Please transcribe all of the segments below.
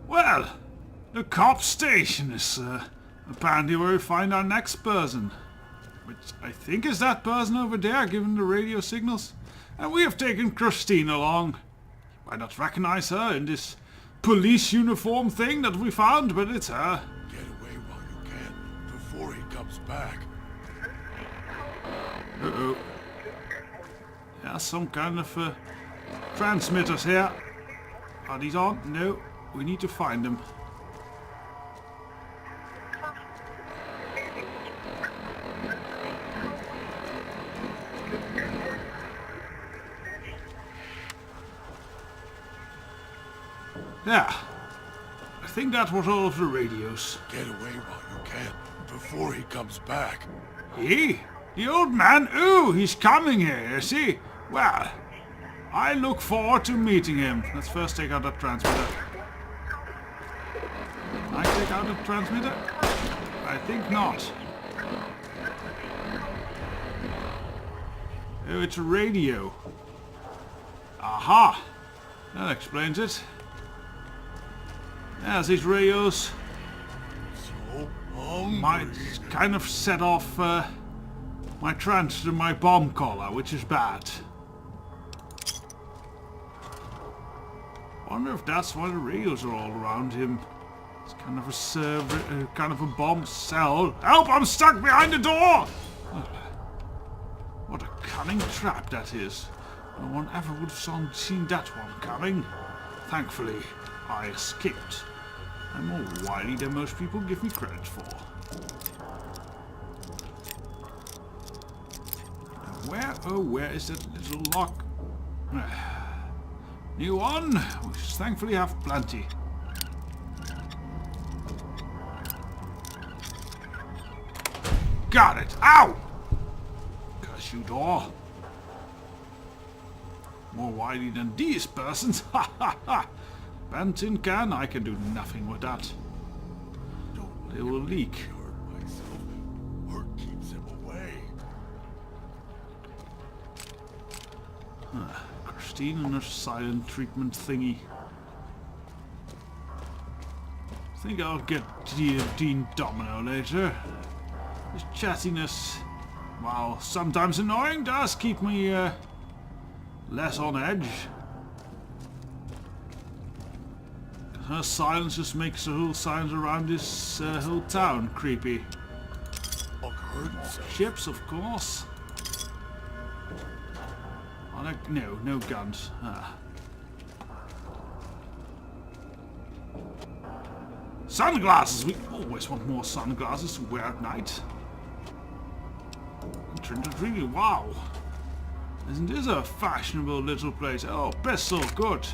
Well, the cop station is apparently where we find our next person. Which I think is that person over there giving the radio signals. And we have taken Christine along. You might not recognize her in this police uniform thing that we found, but it's her. Get away while you can, before he comes back. Uh-oh. Yeah, some kind of transmitters here. Are these on? No. We need to find them. Yeah. I think that was all of the radios. Get away while you can, before he comes back. He? The old man? Ooh, he's coming here, is he? Well, I look forward to meeting him. Let's first take out that transmitter. Can I take out the transmitter? I think not. Oh, it's a radio. Aha! That explains it. Yes, these radios So hungry. might kind of set off my bomb collar, which is bad. Wonder if that's why the radios are all around him. It's kind of a kind of a bomb cell. Help! I'm stuck behind the door! What a cunning trap that is. No one ever would have seen that one coming. Thankfully, I escaped. I'm more wily than most people give me credit for. Where is that little lock? New one, which thankfully have plenty. Got it! Ow! Curse you, door. More wily than these persons. Ha ha ha! Bent tin can, I can do nothing with that. They will leak. Hurt myself. Hurt keeps him away. Christine and her silent treatment thingy. Think I'll get Dean Domino later. His chattiness, while sometimes annoying, does keep me less on edge. Her silence just makes the whole silence around this whole town creepy. Hurt himself. Ships, of course. Oh, no guns. Sunglasses! We always want more sunglasses to wear at night. Really, wow. Isn't this a fashionable little place? Oh, pistol, good.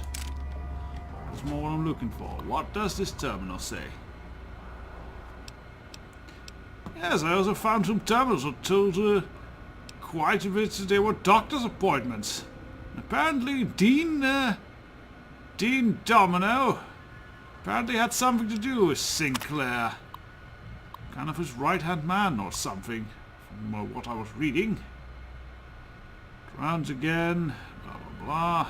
That's more what I'm looking for. What does this terminal say? Yes, I also found some terminals that told quite a bit that they were doctor's appointments. And apparently Dean Domino apparently had something to do with Sinclair. Kind of his right-hand man or something, from what I was reading. Rounds again, blah blah blah.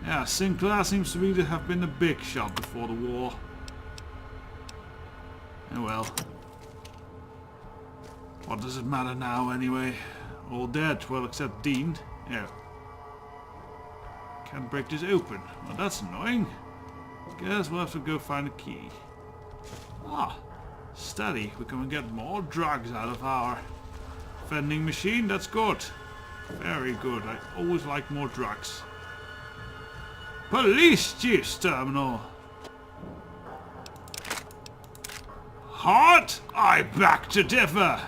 Yeah, Sinclair seems to have been a big shot before the war. Oh well. What does it matter now anyway? All dead, well except Dean. Yeah. Can't break this open. Well, that's annoying. Guess we'll have to go find a key. Ah, steady. We can get more drugs out of our vending machine. That's good. Very good. I always like more drugs. Police juice terminal. Heart? I beg to differ.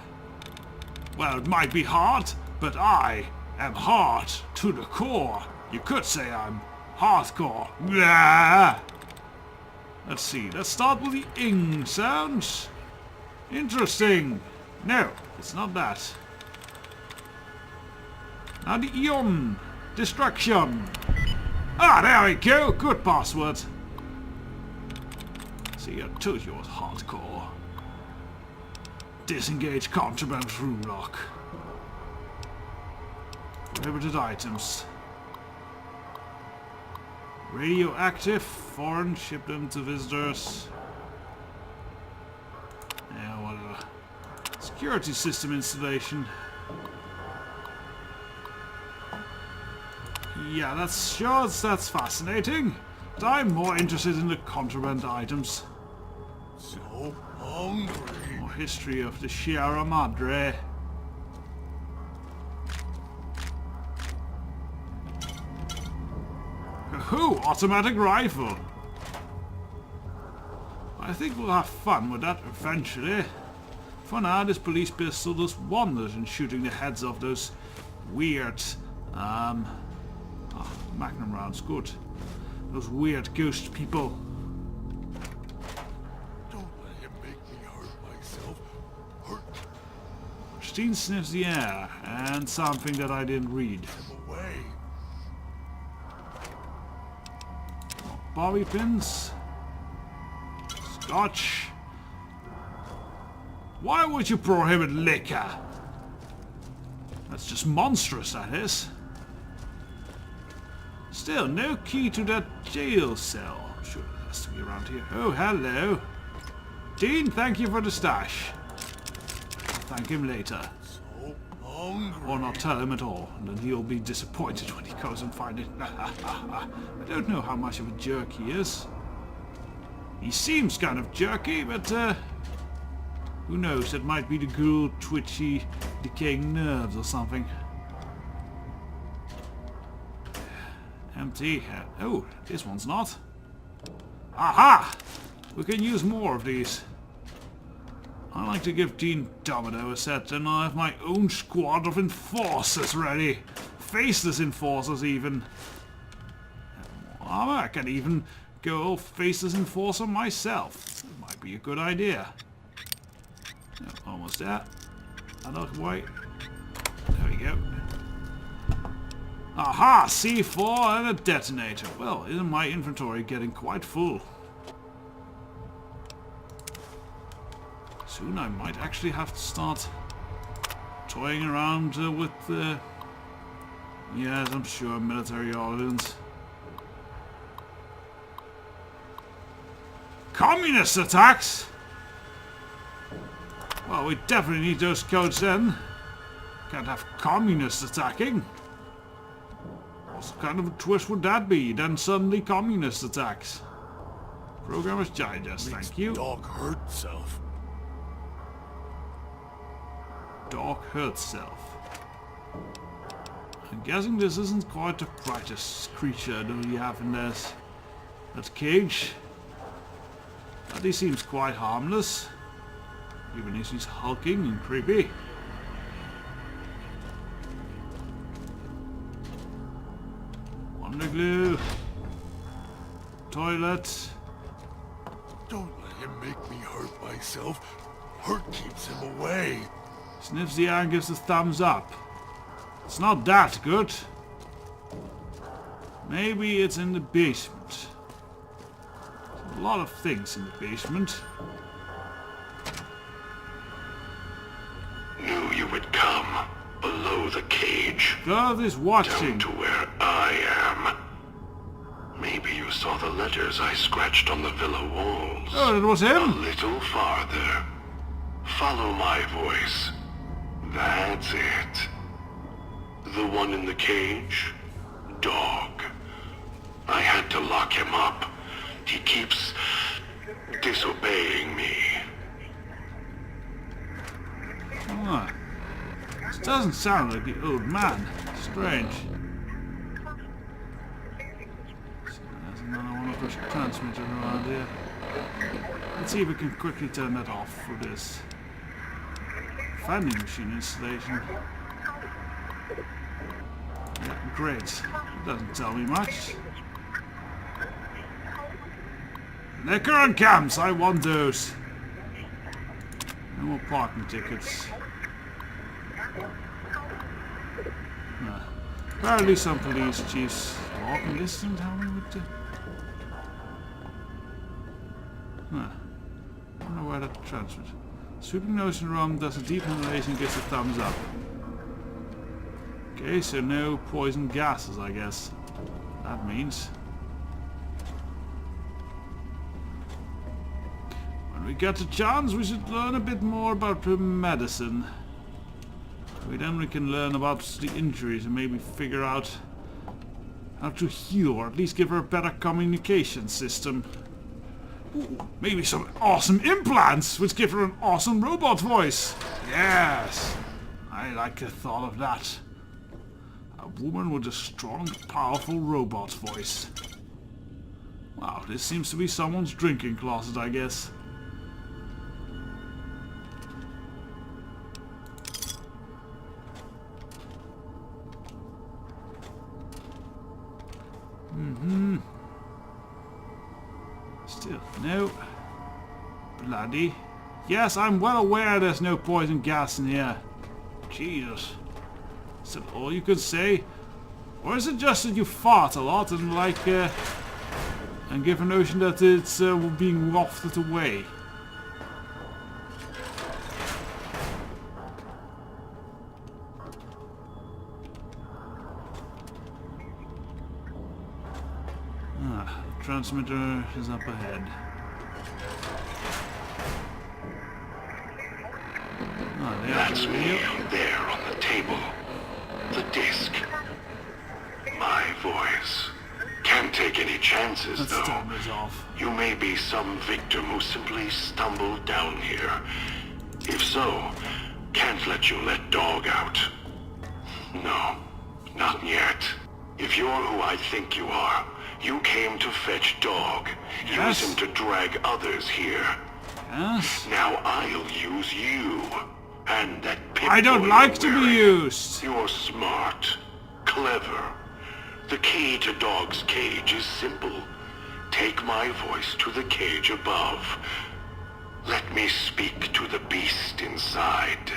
Well, it might be heart, but I am hard to the core. You could say I'm hardcore. Blah. Let's see. Let's start with the ing sounds. Interesting. No, it's not that. Now the eon. Destruction. Ah, there we go. Good password. See, I told you it was hardcore. Disengage contraband room lock. Prohibited items. Radioactive, foreign, ship them to visitors. Yeah, whatever. Security system installation. Yeah, that's fascinating. But I'm more interested in the contraband items. So hungry. More history of the Sierra Madre. Ooh, automatic rifle. I think we'll have fun with that eventually. For now, this police pistol does wonders in shooting the heads off those weird, Magnum rounds, good. Those weird ghost people. Don't let him make me hurt myself. Hurt Christine sniffs the air, and something that I didn't read. him away. Bobby pins. Scotch. Why would you prohibit liquor? That's just monstrous, that is. Still, no key to that jail cell. I'm sure it has to be around here. Oh, hello. Dean, thank you for the stash. I'll thank him later. So hungry. Or not tell him at all, and then he'll be disappointed when he goes and finds it. I don't know how much of a jerk he is. He seems kind of jerky, but who knows, that might be the ghoul, twitchy, decaying nerves or something. Empty. Oh, this one's not. Aha! We can use more of these. I like to give Dean Domino a set, and I have my own squad of enforcers ready. Faceless enforcers, even. Armor, I can even go faceless enforcer myself. That might be a good idea. Oh, almost there. Another way. There we go. Aha! C4 and a detonator. Well, isn't my inventory getting quite full? Soon I might actually have to start toying around with yes, I'm sure, military ordnance. Communist attacks? Well, we definitely need those codes then. Can't have communists attacking. What kind of a twist would that be? Then suddenly communist attacks. Programmer's Digest, thank you. Dog hurt self. Dog hurt self. I'm guessing this isn't quite the brightest creature that we have in this. That cage. But he seems quite harmless. Even if he's hulking and creepy. Wonderglue. Toilet. Don't let him make me hurt myself. Hurt keeps him away. Sniffs the air and gives a thumbs up. It's not that good. Maybe it's in the basement. There's a lot of things in the basement. Knew you would come. Below the cage. God is watching. Down to where I am. Maybe you saw the letters I scratched on the villa walls. Oh, that was A him? little farther. Follow my voice. That's it. The one in the cage? Dog. I had to lock him up. He keeps disobeying me. Ah. This doesn't sound like the old man. Strange. So there's another one of those transmitters around here. Let's see if we can quickly turn that off for this vending machine installation. Yeah, great. It doesn't tell me much. Liquor and camps, I want those. No more parking tickets. Apparently some police chiefs walking distance, how we would do. I don't know where that transferred. Sweeping nose in rum does a deep inhalation and gets a thumbs up. Okay, so no poison gases, I guess. That means. When we get a chance, we should learn a bit more about medicine. Then we can learn about the injuries and maybe figure out how to heal, or at least give her a better communication system. Ooh, maybe some awesome implants, which give her an awesome robot voice. Yes, I like the thought of that. A woman with a strong, powerful robot voice. Wow, this seems to be someone's drinking closet, I guess. Still, no. Bloody. Yes, I'm well aware there's no poison gas in here. Jesus. Is that all you can say? Or is it just that you fart a lot and like, and give a notion that it's being wafted away? Ah, the transmitter is up ahead. Ah, That's me, there on the table. The disc. My voice. Can't take any chances, Let's though. turn this off. You may be some victim who simply stumbled down here. If so, can't let you let Dog out. No, not yet. If you're who I think you are, you came to fetch Dog. Yes. Use him to drag others here. Yes? Now I'll use you. And that pit I don't bull like to you're be wearing. used. You're smart. Clever. The key to Dog's cage is simple. Take my voice to the cage above. Let me speak to the beast inside.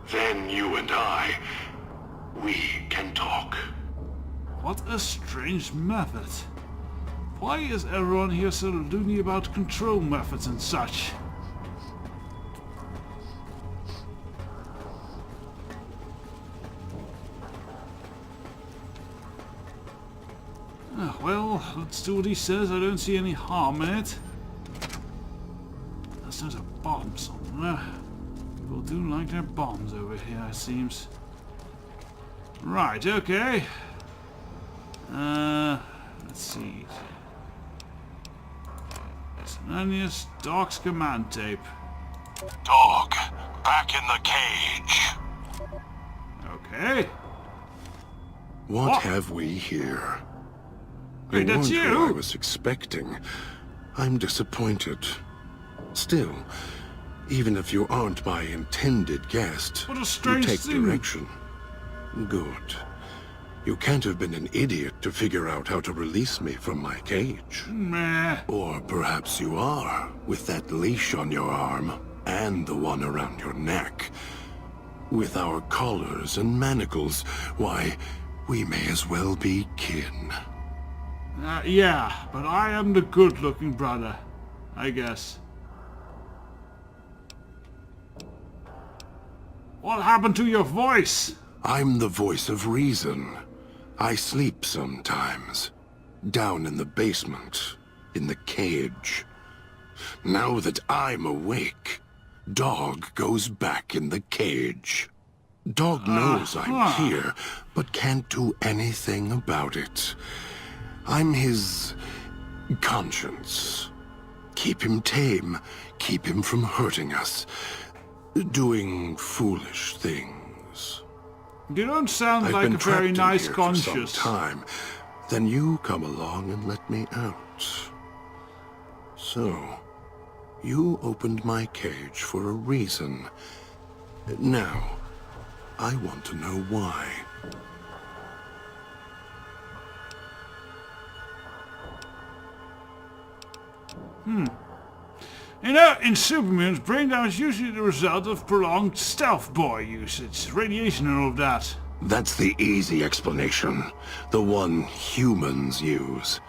Then you and I, we can talk. What a strange method. Why is everyone here so loony about control methods and such? Well, let's do what he says. I don't see any harm in it. Unless there's a bomb somewhere. People do like their bombs over here, it seems. Right, okay. Let's see. Miscellaneous Dog's command tape. Dog, back in the cage. Okay. What What? have we here? Hey, that's weren't who you? I was expecting. I'm disappointed. Still, even if you aren't my intended guest, What a you strange take thing. direction. Good. You can't have been an idiot to figure out how to release me from my cage. Meh. Or perhaps you are, with that leash on your arm, and the one around your neck. With our collars and manacles, why, we may as well be kin. Yeah, but I am the good-looking brother, I guess. What happened to your voice? I'm the voice of reason. I sleep sometimes. Down in the basement, in the cage. Now that I'm awake, Dog goes back in the cage. Dog knows I'm here, but can't do anything about it. I'm his conscience. Keep him tame, keep him from hurting us, doing foolish things. You don't sound I've like been a very trapped in nice here for conscience. some time. Then you come along and let me out. So, you opened my cage for a reason. Now, I want to know why. You know, in supermutants, brain damage is usually the result of prolonged stealth boy usage, radiation and all of that. That's the easy explanation. The one humans use.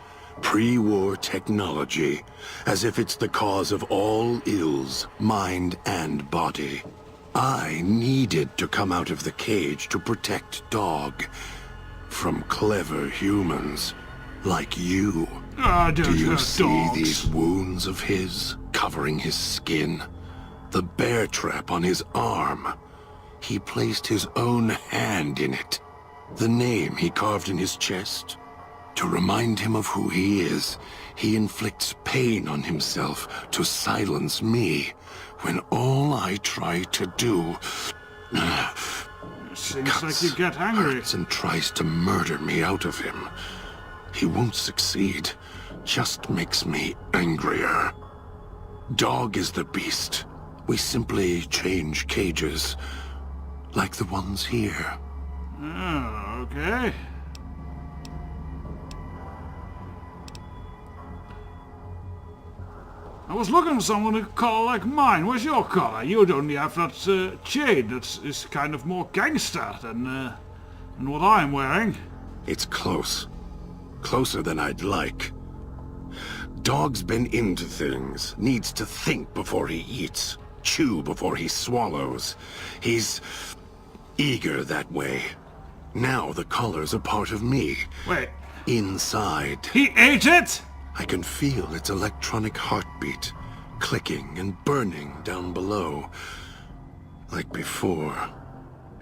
Pre-war technology. As if it's the cause of all ills, mind and body. I needed to come out of the cage to protect Dog. From clever humans. Like you. Ah, don't Do you hurt see dogs. these wounds of his covering his skin? The bear trap on his arm. He placed his own hand in it. The name he carved in his chest. To remind him of who he is, he inflicts pain on himself to silence me, when all I try to do Seems like you get angry. hurts and tries to murder me out of him. He won't succeed, just makes me angrier. Dog is the beast. We simply change cages, like the ones here. Oh, okay. I was looking for someone with a collar like mine. Where's your collar? You'd only have that chain that is kind of more gangster than what I'm wearing. It's close. Closer than I'd like. Dog's been into things. Needs to think before he eats. Chew before he swallows. He's eager that way. Now the collar's a part of me. Wait, Inside. he ate it? I can feel its electronic heartbeat, clicking and burning down below. Like before.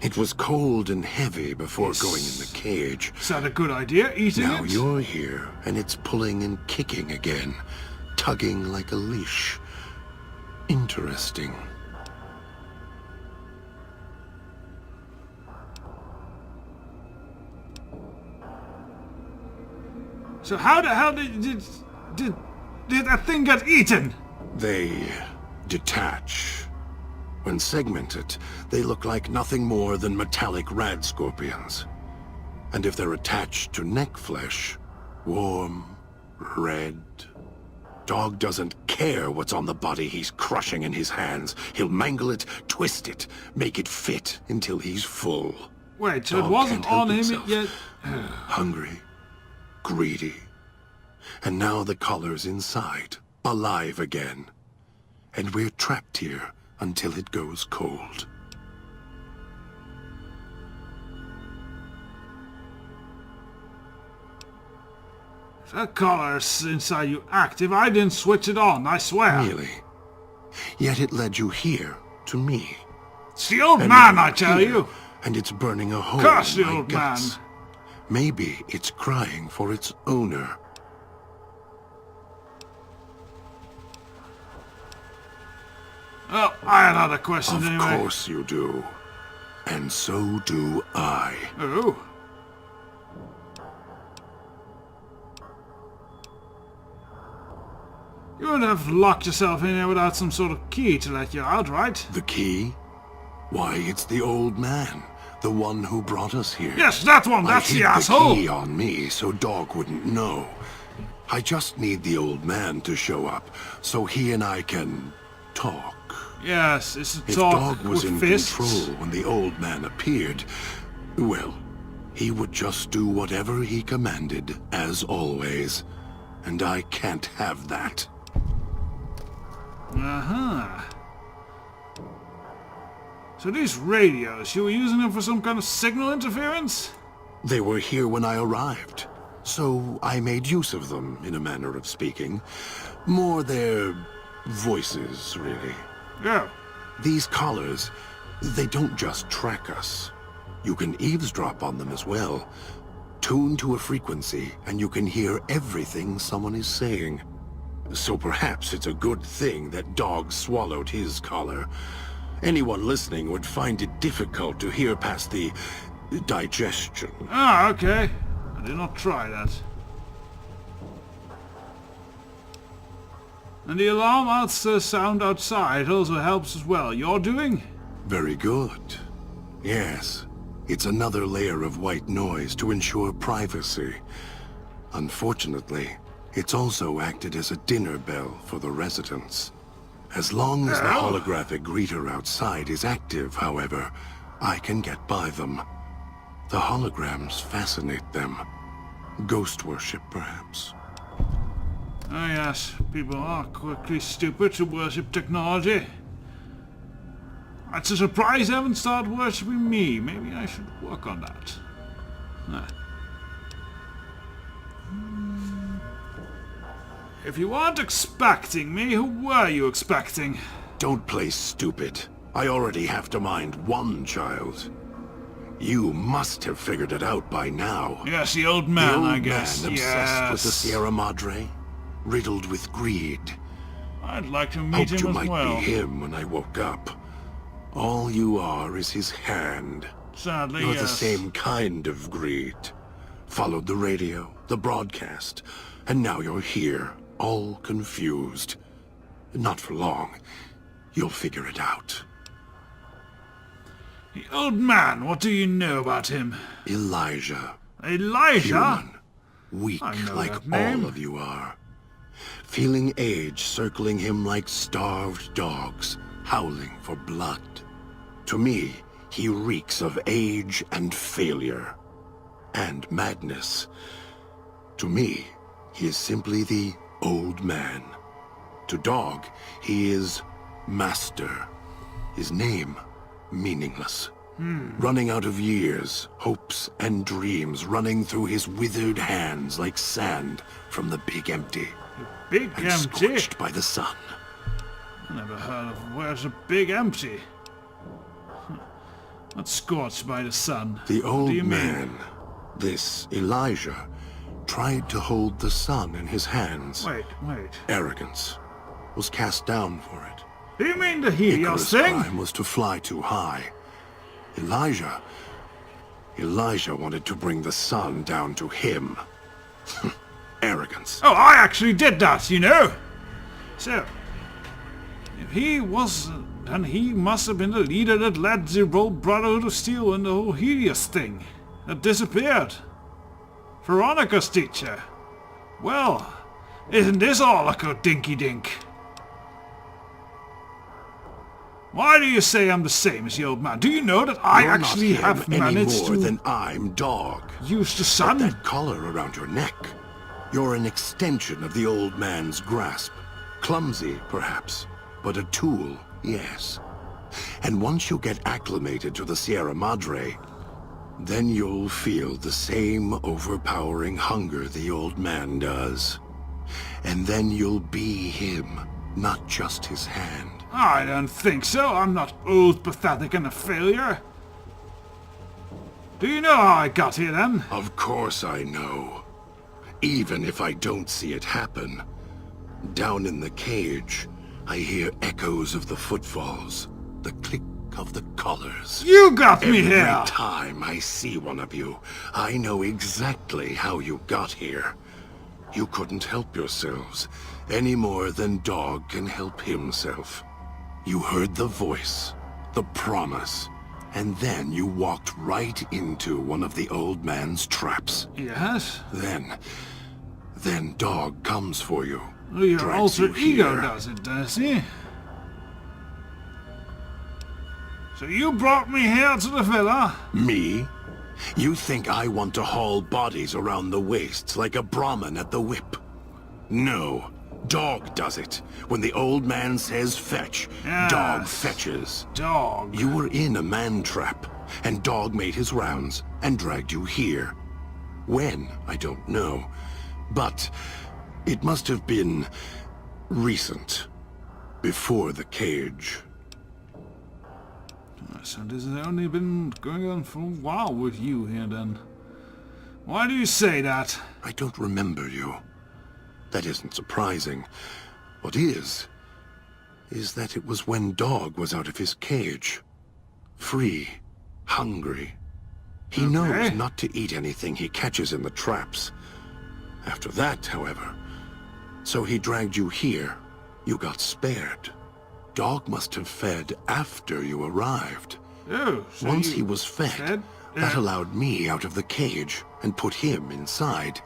It was cold and heavy before going in the cage. Is that a good idea, eating Now it? you're here, and it's pulling and kicking again, tugging like a leash. Interesting. So how the hell did that thing get eaten? They detach. When segmented, they look like nothing more than metallic rad scorpions. And if they're attached to neck flesh, warm, red. Dog doesn't care what's on the body he's crushing in his hands. He'll mangle it, twist it, make it fit until he's full. Wait, so it Dog wasn't can't help on him himself. yet? Hungry, greedy. And now the collar's inside, alive again. And we're trapped here until it goes cold. If that collar's inside you active, I didn't switch it on, I swear. Really? Yet it led you here, to me. It's the old And man, now I tell here, you. And it's burning a hole Curse in the my old guts. man. Maybe it's crying for its owner. Well, I had other questions Of anyway. course you do. And so do I. Oh. You would have locked yourself in there without some sort of key to let you out, right? The key? Why, it's the old man. The one who brought us here. Yes, that one, that's I the hid asshole! the key on me so Dog wouldn't know. I just need the old man to show up so he and I can talk. Yes, it's a If talk Dog was with in fists. control when the old man appeared, well, he would just do whatever he commanded, as always. And I can't have that. Uh-huh. So these radios, you were using them for some kind of signal interference? They were here when I arrived, so I made use of them, in a manner of speaking. More their voices, really. Yeah. These collars, they don't just track us. You can eavesdrop on them as well. Tune to a frequency, and you can hear everything someone is saying. So perhaps it's a good thing that Dog swallowed his collar. Anyone listening would find it difficult to hear past the digestion. Ah, okay. I did not try that. And the alarm sound outside also helps as well. You're doing? Very good. Yes, it's another layer of white noise to ensure privacy. Unfortunately, it's also acted as a dinner bell for the residents. As long as the holographic greeter outside is active, however, I can get by them. The holograms fascinate them. Ghost worship, perhaps. Oh yes, people are quickly stupid to worship technology. It's a surprise they haven't started worshipping me. Maybe I should work on that. Ah. If you weren't expecting me, who were you expecting? Don't play stupid. I already have to mind one child. You must have figured it out by now. Yes, the old man, The old I guess. man obsessed with the Yes. Sierra Madre, riddled with greed. I'd like to meet Hoped him you as might well. be him when I woke up. All you are is his hand. Sadly, You're yes. the same kind of greed. Followed the radio, the broadcast, and now you're here, all confused. Not for long. You'll figure it out. The old man, what do you know about him? Elijah. Elijah? Human. Weak I know like that name. all of you are. Feeling age circling him like starved dogs, howling for blood. To me, he reeks of age and failure. And madness. To me, he is simply the old man. To Dog, he is Master. His name, meaningless. Running out of years, hopes and dreams running through his withered hands like sand from the big empty. Big And empty? scorched by the sun. I never heard of where's a big empty. Not scorched by the sun. The What old do you man, mean? this Elijah, tried to hold the sun in his hands. Wait. Arrogance was cast down for it. Do you mean the Helios Icarus' thing? crime was to fly too high. Elijah wanted to bring the sun down to him. Arrogance. Oh, I actually did that, you know. So, if he was, then he must have been the leader that led the whole Brotherhood of Steel and the whole Helios thing that disappeared. Veronica's teacher. Well, isn't this all a dinky-dink? Why do you say I'm the same as the old man? Do you know that I You're actually not have him any managed more to than I'm Dog. use the sun? That collar around your neck. You're an extension of the old man's grasp. Clumsy, perhaps, but a tool, yes. And once you get acclimated to the Sierra Madre, then you'll feel the same overpowering hunger the old man does. And then you'll be him, not just his hand. I don't think so. I'm not old, pathetic, and a failure. Do you know how I got here, then? Of course I know. Even if I don't see it happen. Down in the cage, I hear echoes of the footfalls, the click of the collars. You got me Every here! time I see one of you, I know exactly how you got here. You couldn't help yourselves, any more than Dog can help himself. You heard the voice, the promise, and then you walked right into one of the old man's traps. Yes? Then Dog comes for you. Your drags alter you ego here. does it, does he? So you brought me here to the villa? Me? You think I want to haul bodies around the wastes like a Brahmin at the whip? No. Dog does it. When the old man says fetch, Dog Yes. fetches. Dog. You were in a man trap, and Dog made his rounds and dragged you here. When, I don't know. But it must have been recent. Before the cage. So this has only been going on for a while with you here, then. Why do you say that? I don't remember you. That isn't surprising. What is that it was when Dog was out of his cage. Free. Hungry. He knows not to eat anything he catches in the traps. After that, however, so he dragged you here. You got spared. Dog must have fed after you arrived. Oh, so Once you he was fed, that allowed me out of the cage and put him inside.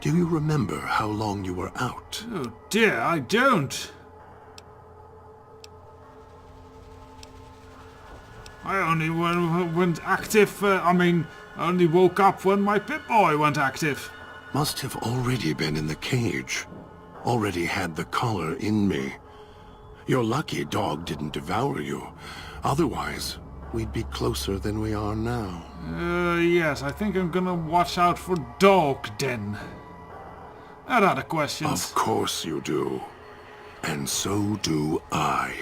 Do you remember how long you were out? Oh dear, I don't. I only went active, I only woke up when my Pip-Boy went active. Must have already been in the cage. Already had the collar in me. You're lucky Dog didn't devour you. Otherwise, we'd be closer than we are now. Yes, I think I'm gonna watch out for Dog then. And other questions. Of course you do. And so do I.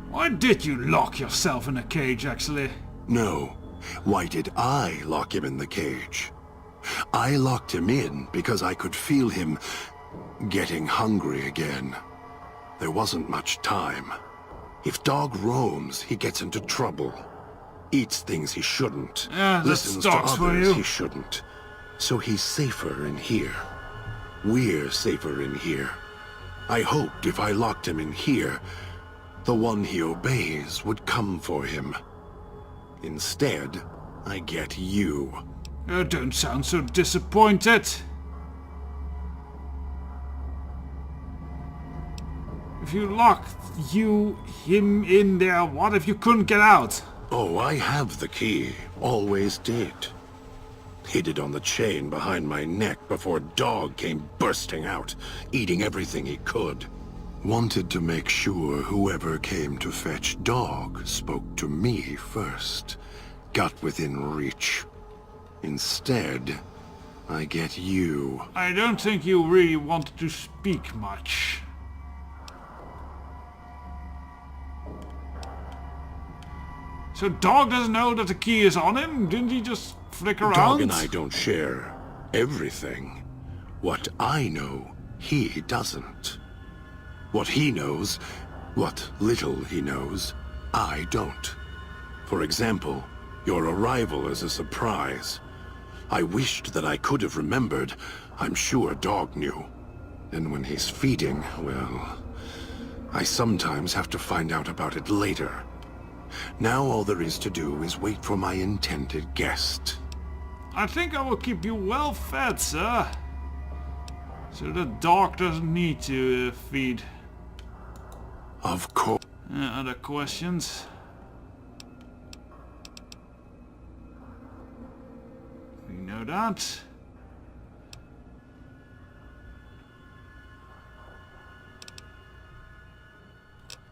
Why did you lock yourself in a cage, actually? No. Why did I lock him in the cage? I locked him in because I could feel him getting hungry again. There wasn't much time. If Dog roams, he gets into trouble. Eats things he shouldn't. Listens to others he shouldn't. So he's safer in here. We're safer in here. I hoped if I locked him in here, the one he obeys would come for him. Instead, I get you. Oh, don't sound so disappointed. If you locked him in there, what if you couldn't get out? Oh, I have the key. Always did. Hid it on the chain behind my neck before Dog came bursting out, eating everything he could. Wanted to make sure whoever came to fetch Dog spoke to me first. Got within reach. Instead, I get you. I don't think you really wanted to speak much. So Dog doesn't know that the key is on him? Didn't he just flick around? Dog and I don't share everything. What I know, he doesn't. What he knows, what little he knows, I don't. For example, your arrival is a surprise. I wished that I could have remembered. I'm sure Dog knew. And when he's feeding, well, I sometimes have to find out about it later. Now all there is to do is wait for my intended guest. I think I will keep you well fed, sir. So the Dog doesn't need to feed. Of course. Other questions? We know that.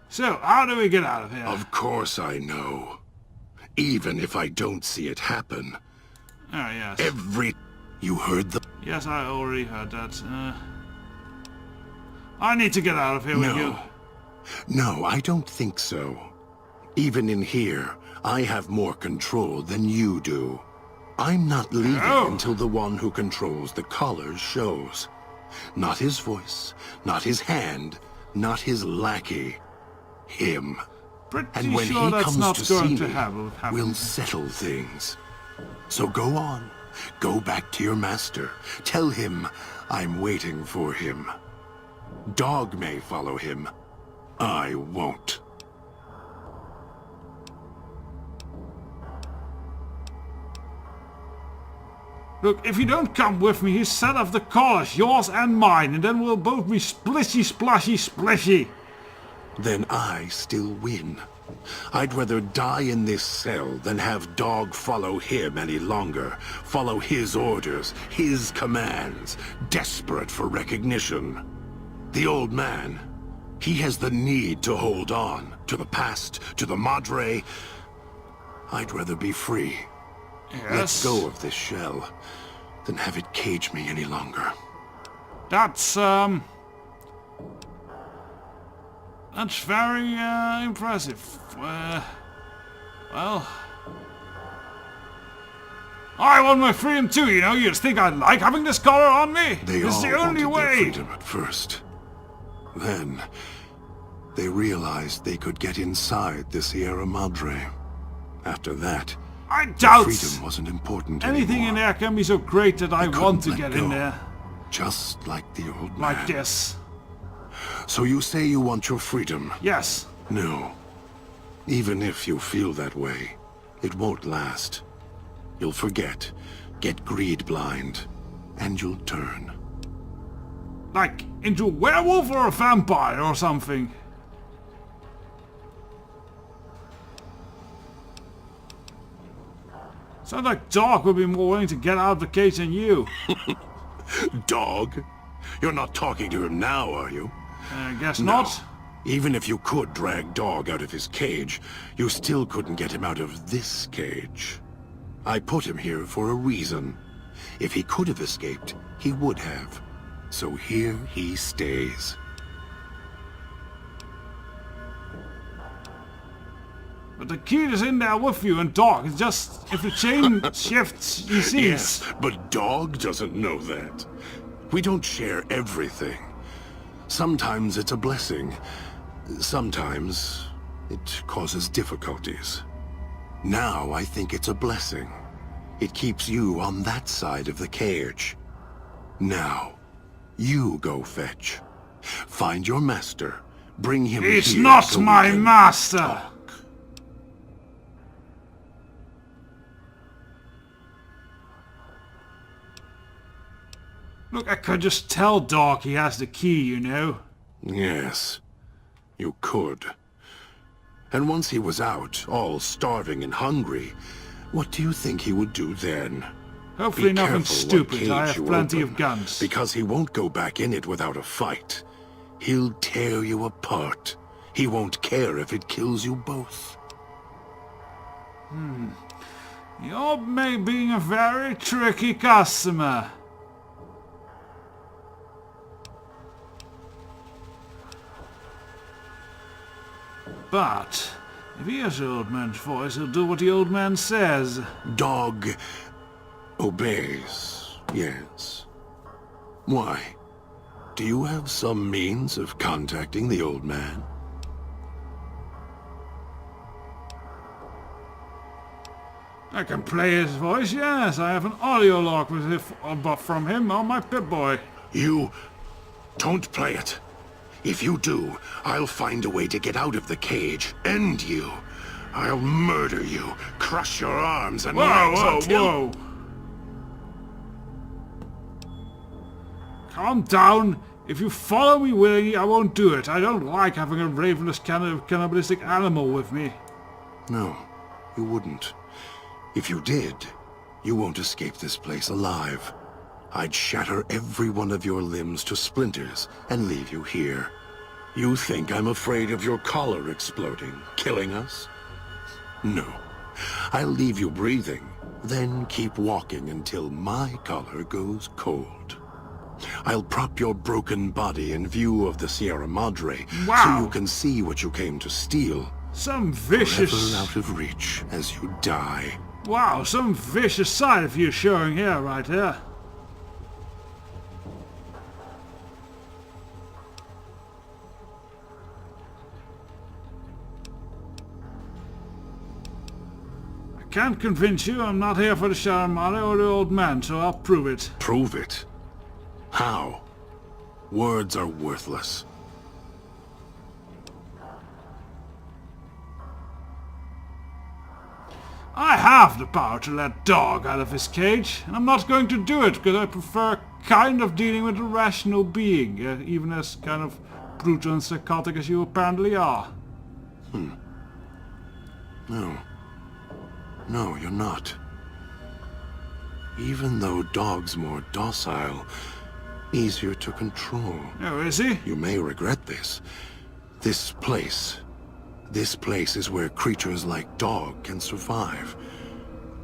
So, how do we get out of here? Of course I know. Even if I don't see it happen. Oh, yes. You heard the... Yes, I already heard that. I need to get out of here with you. No, I don't think so. Even in here, I have more control than you do. I'm not leaving until the one who controls the collars shows. Not his voice, not his hand, not his lackey. Him. And when sure he comes to see me, happen. we'll settle things. So go on. Go back to your master. Tell him I'm waiting for him. Dog may follow him. I won't. Look, if you don't come with me, he's set off the collars, yours and mine, and then we'll both be splishy, splashy, splishy. Then I still win. I'd rather die in this cell than have Dog follow him any longer. Follow his orders, his commands, desperate for recognition. The old man, he has the need to hold on, to the past, to the Madre. I'd rather be free. Yes. Let go of this shell, than have it cage me any longer. That's very impressive. Well, I want my freedom too, you know. You just think I'd like having this collar on me? It's the only way. Their freedom at first. Then, they realized they could get inside the Sierra Madre. After that, I doubt freedom wasn't important anything anymore. in there can be so great that I want to get in there. Just like the old man. Like this. So you say you want your freedom? Yes. No. Even if you feel that way, it won't last. You'll forget, get greed blind, and you'll turn. Like into a werewolf or a vampire or something. Sounds like Dog would be more willing to get out of the cage than you. Dog? You're not talking to him now, are you? I guess No. not. Even if you could drag Dog out of his cage, you still couldn't get him out of this cage. I put him here for a reason. If he could have escaped, he would have. So here he stays. But the key is in there with you, and Dog is just... If the chain shifts, he sees. Yes, but Dog doesn't know that. We don't share everything. Sometimes it's a blessing. Sometimes it causes difficulties. Now I think it's a blessing. It keeps you on that side of the cage. Now, you go fetch. Find your master. Bring him here. It's not so we my can master! talk. Look, I could just tell Dog he has the key, you know. Yes, you could. And once he was out, all starving and hungry, what do you think he would do then? Hopefully Be nothing careful what stupid. cage I have you plenty open, of guns. Because he won't go back in it without a fight. He'll tear you apart. He won't care if it kills you both. You're being a very tricky customer. But if he hears the old man's voice, he'll do what the old man says. Dog obeys, yes. Why? Do you have some means of contacting the old man? I can play his voice, yes. I have an audio log from him on my Pip-Boy. You don't play it. If you do, I'll find a way to get out of the cage. End you. I'll murder you, crush your arms and legs until... Whoa! Calm down. If you follow me willingly, I won't do it. I don't like having a ravenous cannibalistic animal with me. No, you wouldn't. If you did, you won't escape this place alive. I'd shatter every one of your limbs to splinters and leave you here. You think I'm afraid of your collar exploding, killing us? No. I'll leave you breathing, then keep walking until my collar goes cold. I'll prop your broken body in view of the Sierra Madre, Wow. so you can see what you came to steal. Some vicious... Forever out of reach as you die. Wow, some vicious side of you showing here, right here. I can't convince you. I'm not here for the Sharamada or the old man, so I'll prove it. Prove it. How? Words are worthless. I have the power to let Dog out of his cage, and I'm not going to do it because I prefer kind of dealing with a rational being, even as kind of brutal and psychotic as you apparently are. No. No, you're not. Even though Dog's more docile, easier to control. Oh, is he? You may regret this. This place is where creatures like Dog can survive.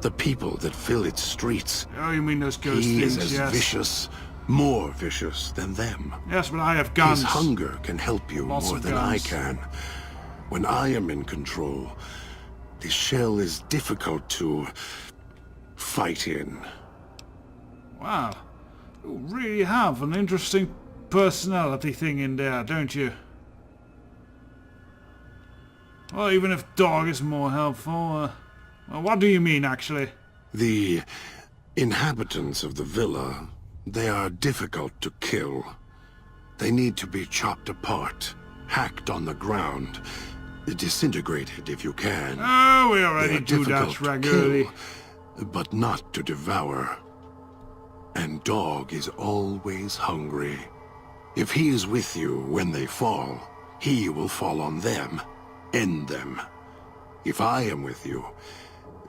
The people that fill its streets. Oh, you mean those ghost He things, is as yes. vicious, more vicious than them. Yes, but I have guns. His hunger can help you Lots more of than I guns. can. When I am in control, the shell is difficult to fight in. Wow. You really have an interesting personality thing in there, don't you? Well, even if Dog is more helpful, well, what do you mean, actually? The inhabitants of the villa, they are difficult to kill. They need to be chopped apart, hacked on the ground, disintegrated if you can. Oh, we They already are do difficult that to regularly. kill, but not to devour. And Dog is always hungry. If he is with you when they fall, he will fall on them, end them. If I am with you,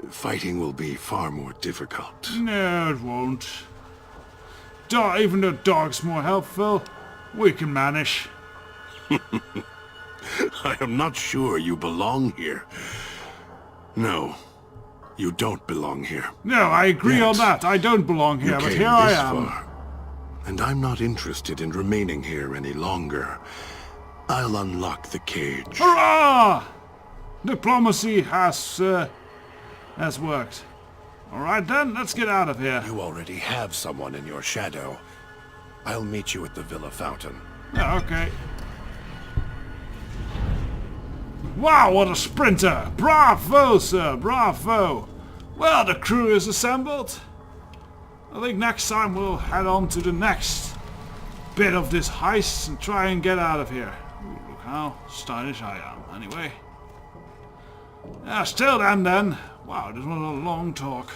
fighting will be far more difficult. No, it won't. Even though Dog's more helpful, we can manage. I am not sure you belong here. No, you don't belong here. No, I agree Yet. on that. I don't belong here, You but came here I this am. far, and I'm not interested in remaining here any longer. I'll unlock the cage. Hurrah! Diplomacy has worked. Alright then, let's get out of here. You already have someone in your shadow. I'll meet you at the Villa Fountain. Yeah, okay. Wow, what a sprinter! Bravo, sir, bravo! Well, the crew is assembled. I think next time we'll head on to the next bit of this heist and try and get out of here. Ooh, look how stylish I am, anyway. Yeah, still then. Wow, this was a long talk.